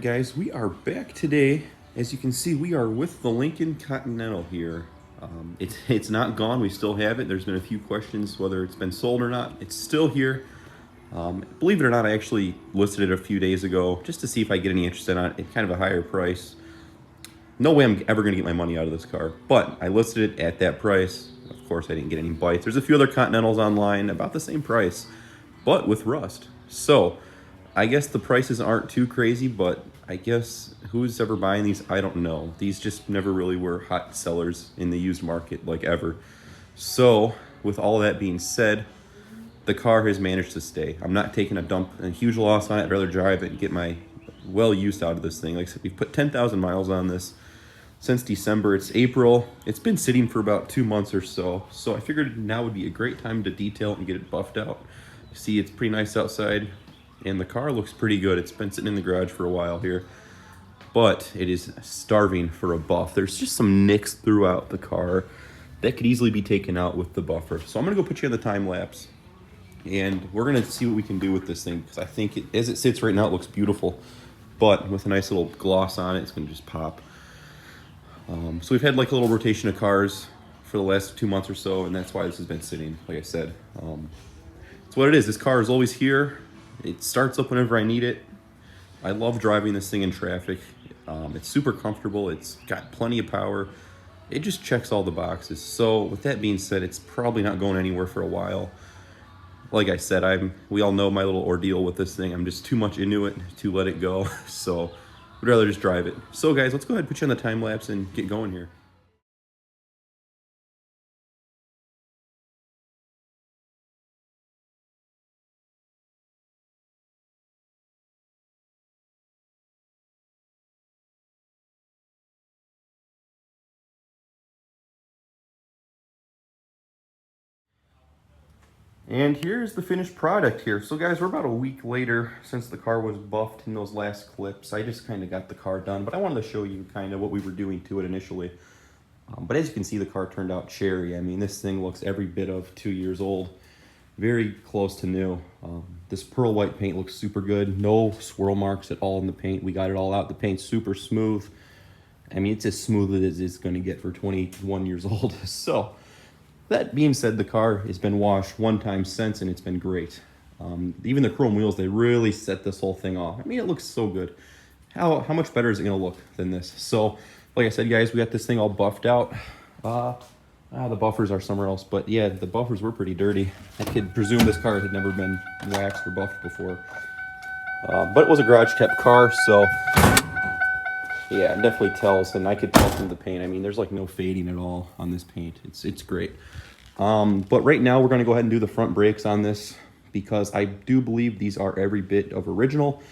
guys, we are back today. As you can see, we are with the Lincoln Continental here. It's not gone. We still have it. There's been a few questions whether it's been sold or not. It's still here. Believe it or not, I actually listed it a few days ago just to see if I get any interest in it at kind of a higher price. No way I'm ever going to get my money out of this car, but I listed it at that price. Of course, I didn't get any bites. There's a few other Continentals online about the same price, but with rust. So I guess the prices aren't too crazy, but I guess who's ever buying these, I don't know. These just never really were hot sellers in the used market, like ever. So with all that being said, the car has managed to stay. I'm not taking a dump and huge loss on it. I'd rather drive it and get my well used out of this thing. Like I said, we've put 10,000 miles on this since December. It's April. It's been sitting for about 2 months or so. So I figured now would be a great time to detail it and get it buffed out. See, it's pretty nice outside. And the car looks pretty good. It's been sitting in the garage for a while here, but it is starving for a buff. There's just some nicks throughout the car that could easily be taken out with the buffer. So I'm gonna go put you on the time lapse, and we're gonna see what we can do with this thing, because I think as it sits right now, it looks beautiful, but with a nice little gloss on it, it's gonna just pop. So we've had like a little rotation of cars for the last 2 months or so, and that's why this has been sitting, like I said. It's what it is. This car is always here. It starts up whenever I need it. I love driving this thing in traffic. It's super comfortable. It's got plenty of power. It just checks all the boxes. So with that being said, it's probably not going anywhere for a while. Like I said, we all know my little ordeal with this thing. I'm just too much into it to let it go. So I'd rather just drive it. So guys, let's go ahead and put you on the time lapse and get going here. And here's the finished product here. So guys, we're about a week later since the car was buffed in those last clips. I just kind of got the car done, but I wanted to show you kind of what we were doing to it initially. But as you can see, the car turned out cherry. I mean, this thing looks every bit of 2 years old. Very close to new. This pearl white paint looks super good. No swirl marks at all in the paint. We got it all out. The paint's super smooth. I mean, it's as smooth as it's going to get for 21 years old. So that being said, the car has been washed one time since, and it's been great. Even the chrome wheels, they really set this whole thing off. I mean, it looks so good. How much better is it going to look than this? So, like I said, guys, we got this thing all buffed out. The buffers are somewhere else, but yeah, the buffers were pretty dirty. I could presume this car had never been waxed or buffed before. But it was a garage-kept car, so yeah, it definitely tells, and I could tell from the paint. I mean, there's like no fading at all on this paint. It's great. But right now we're going to go ahead and do the front brakes on this, because I do believe these are every bit of original.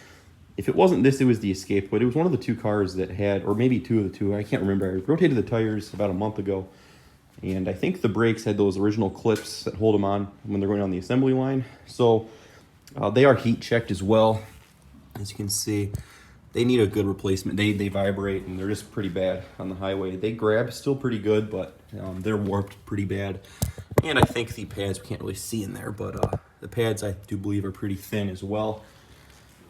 If it wasn't this, it was the Escape, but it was one of the two cars that had, or maybe two of the two, I can't remember. I rotated the tires about a month ago, and I think the brakes had those original clips that hold them on when they're going on the assembly line. So they are heat checked as well. As you can see, they need a good replacement. They vibrate, and they're just pretty bad on the highway. They grab still pretty good, but they're warped pretty bad. And I think the pads, we can't really see in there, but the pads I do believe are pretty thin as well.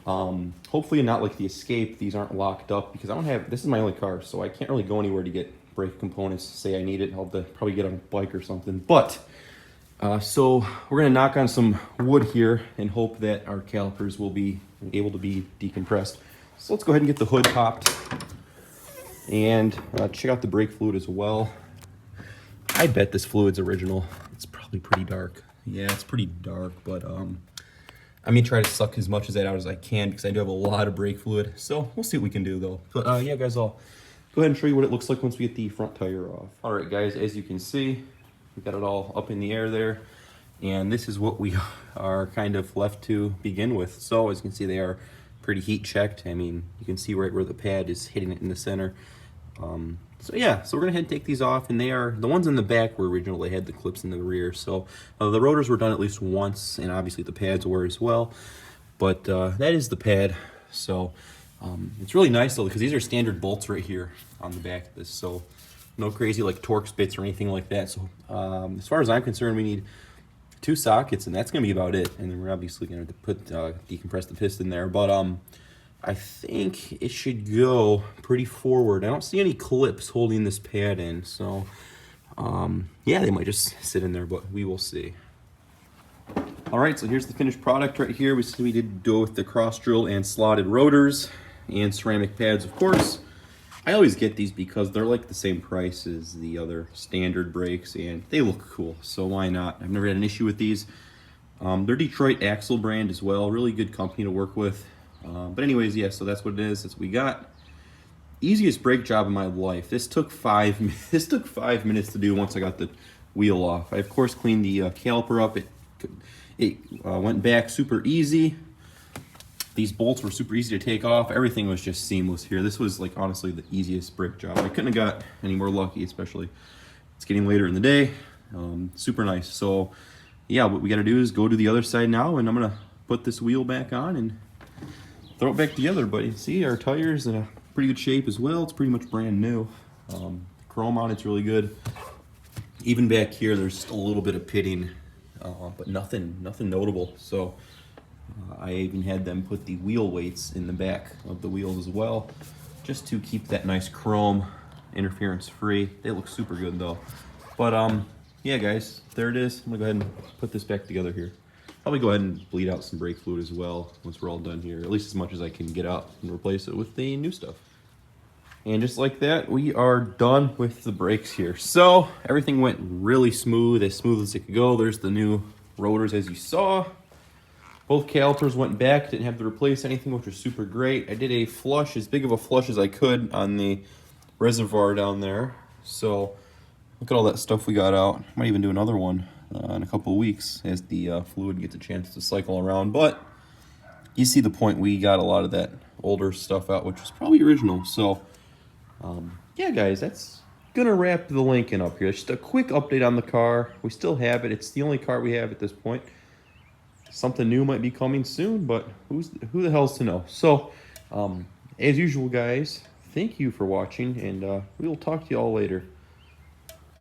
Hopefully not like the Escape. These aren't locked up, because I don't have, this is my only car, so I can't really go anywhere to get brake components. Say I need it, I'll probably get on a bike or something. But so we're gonna knock on some wood here and hope that our calipers will be able to be decompressed. So let's go ahead and get the hood popped and check out the brake fluid as well. I bet this fluid's original. It's probably pretty dark. Yeah, it's pretty dark, but I'm gonna try to suck as much of that out as I can, because I do have a lot of brake fluid. So we'll see what we can do though. But yeah, guys, I'll go ahead and show you what it looks like once we get the front tire off. All right, guys, as you can see, we got it all up in the air there. And this is what we are kind of left to begin with. So as you can see, they are pretty heat checked. I mean, you can see right where the pad is hitting it in the center. So yeah, so we're gonna head and take these off, and they are, the ones in the back were original. They had the clips in the rear. So the rotors were done at least once, and obviously the pads were as well. But that is the pad. So it's really nice though, because these are standard bolts right here on the back of this. So no crazy like Torx bits or anything like that. So as far as I'm concerned, we need 2 sockets, and that's gonna be about it. And then we're obviously gonna put decompress the piston there. But I think it should go pretty forward. I don't see any clips holding this pad in, so yeah, they might just sit in there, but we will see. All right, so here's the finished product right here. We did go with the cross drill and slotted rotors and ceramic pads, of course. I always get these because they're like the same price as the other standard brakes and they look cool, so why not? I've never had an issue with these. They're Detroit Axle brand as well, really good company to work with. But anyways, yeah, so that's what it is. That's what we got. Easiest brake job of my life. This took 5 minutes to do once I got the wheel off. I of course cleaned the caliper up. It went back super easy. These bolts were super easy to take off. Everything was just seamless here. This was like honestly the easiest brake job. I couldn't have got any more lucky, especially it's getting later in the day. Super nice. So yeah, what we got to do is go to the other side now, and I'm gonna put this wheel back on and throw it back together. But you see our tires in a pretty good shape as well. It's pretty much brand new. Chrome on it's really good. Even back here, there's just a little bit of pitting, but nothing notable. So I even had them put the wheel weights in the back of the wheels as well, just to keep that nice chrome interference free. They look super good though. But yeah, guys, there it is. I'm gonna go ahead and put this back together here. Probably go ahead and bleed out some brake fluid as well once we're all done here, at least as much as I can get out, and replace it with the new stuff. And just like that, we are done with the brakes here. So everything went really smooth as it could go. There's the new rotors as you saw. Both calipers went back, didn't have to replace anything, which was super great. I did a flush, as big of a flush as I could on the reservoir down there. So look at all that stuff we got out. Might even do another one in a couple of weeks as the fluid gets a chance to cycle around. But you see the point, we got a lot of that older stuff out, which was probably original. So yeah, guys, that's gonna wrap the Lincoln up here. Just a quick update on the car. We still have it. It's the only car we have at this point. Something new might be coming soon, but who the hell's to know? So as usual, guys, thank you for watching, and we will talk to you all later.